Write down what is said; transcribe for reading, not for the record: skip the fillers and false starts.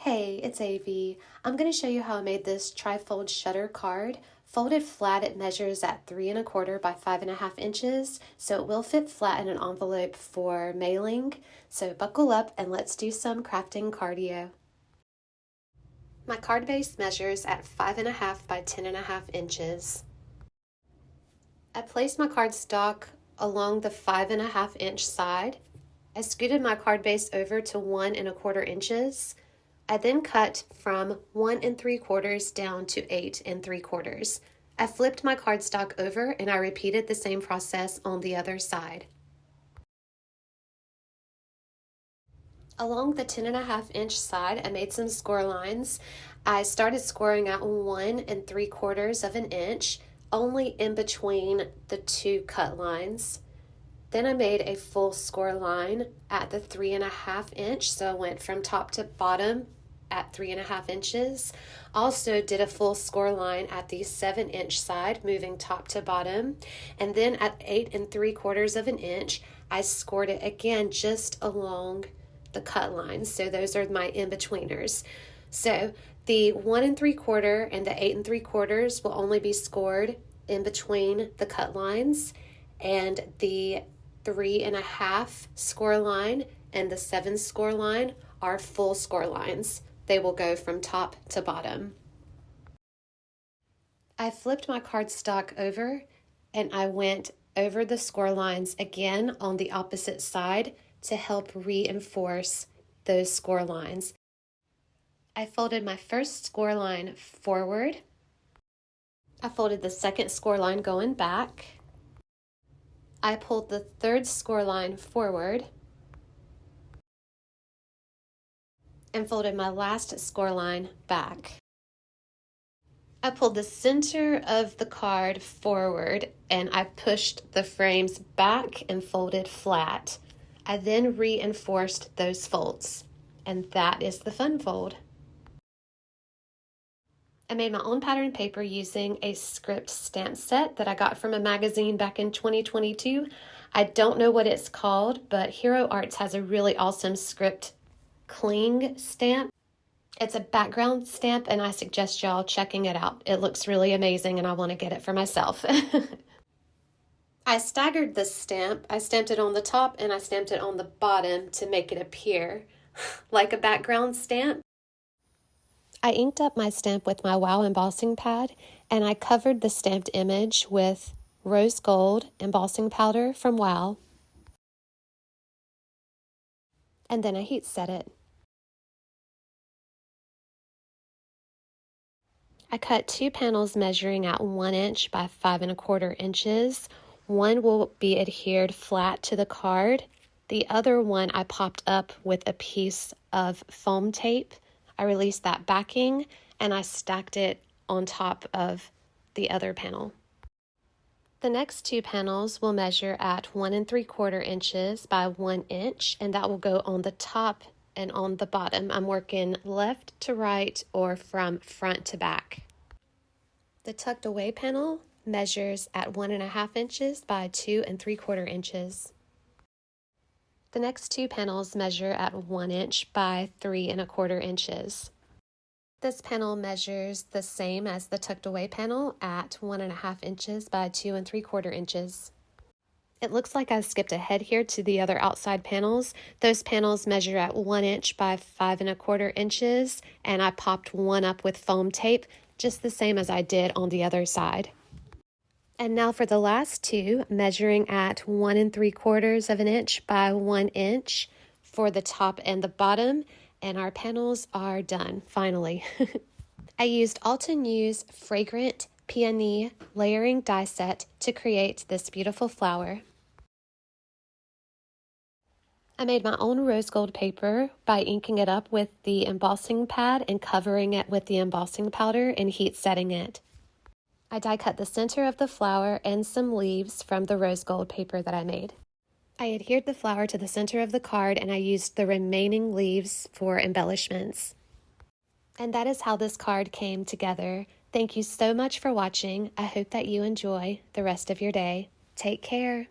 Hey, it's Avi. I'm going to show you how I made this tri-fold shutter card. Folded flat, it measures at 3¼ by 5½ inches, so it will fit flat in an envelope for mailing. So buckle up and let's do some crafting cardio. My card base measures at 5½ by 10½ inches. I placed my cardstock along the 5½ inch side. I scooted my card base over to 1¼ inches. I then cut from 1¾ down to 8¾ I flipped my cardstock over and I repeated the same process on the other side. Along the 10½ inch side, I made some score lines. I started scoring at 1¾ inch, only in between the two cut lines. Then I made a full score line at the 3½ inch, so I went from top to bottom at 3½ inches. Also did a full score line at the 7-inch side, moving top to bottom. And then at 8¾ inch, I scored it again just along the cut lines. So those are my in-betweeners. So the 1¾ and the 8¾ will only be scored in between the cut lines, and the 3½ score line and the 7 score line are full score lines. They will go from top to bottom. I flipped my cardstock over and I went over the score lines again on the opposite side to help reinforce those score lines. I folded my first score line forward. I folded the second score line going back. I pulled the third score line forward and folded my last score line back. I pulled the center of the card forward and I pushed the frames back and folded flat. I then reinforced those folds, and that is the fun fold. I made my own pattern paper using a script stamp set that I got from a magazine back in 2022. I don't know what it's called, but Hero Arts has a really awesome script cling stamp. It's a background stamp, and I suggest y'all checking it out. It looks really amazing, and I want to get it for myself. I staggered this stamp. I stamped it on the top and I stamped it on the bottom to make it appear like a background stamp. I inked up my stamp with my WOW embossing pad, and I covered the stamped image with rose gold embossing powder from WOW. And then I heat set it. I cut 2 panels measuring at 1 inch by 5¼ inches. One will be adhered flat to the card. The other one I popped up with a piece of foam tape. I released that backing and I stacked it on top of the other panel. The next 2 panels will measure at 1¾ inches by 1 inch, and that will go on the top and on the bottom. I'm working left to right or from front to back. The tucked away panel measures at 1½ inches by 2¾ inches. The next 2 panels measure at 1 inch by 3¼ inches. This panel measures the same as the tucked away panel at 1½ inches by 2¾ inches. It looks like I skipped ahead here to the other outside panels. Those panels measure at 1 inch by 5¼ inches, and I popped one up with foam tape, just the same as I did on the other side. And now for the last 2, measuring at 1¾ inch by 1 inch for the top and the bottom, and our panels are done, finally. I used Altenew's Fragrant Peony layering die set to create this beautiful flower. I made my own rose gold paper by inking it up with the embossing pad and covering it with the embossing powder and heat setting it. I die cut the center of the flower and some leaves from the rose gold paper that I made. I adhered the flower to the center of the card and I used the remaining leaves for embellishments. And that is how this card came together. Thank you so much for watching. I hope that you enjoy the rest of your day. Take care.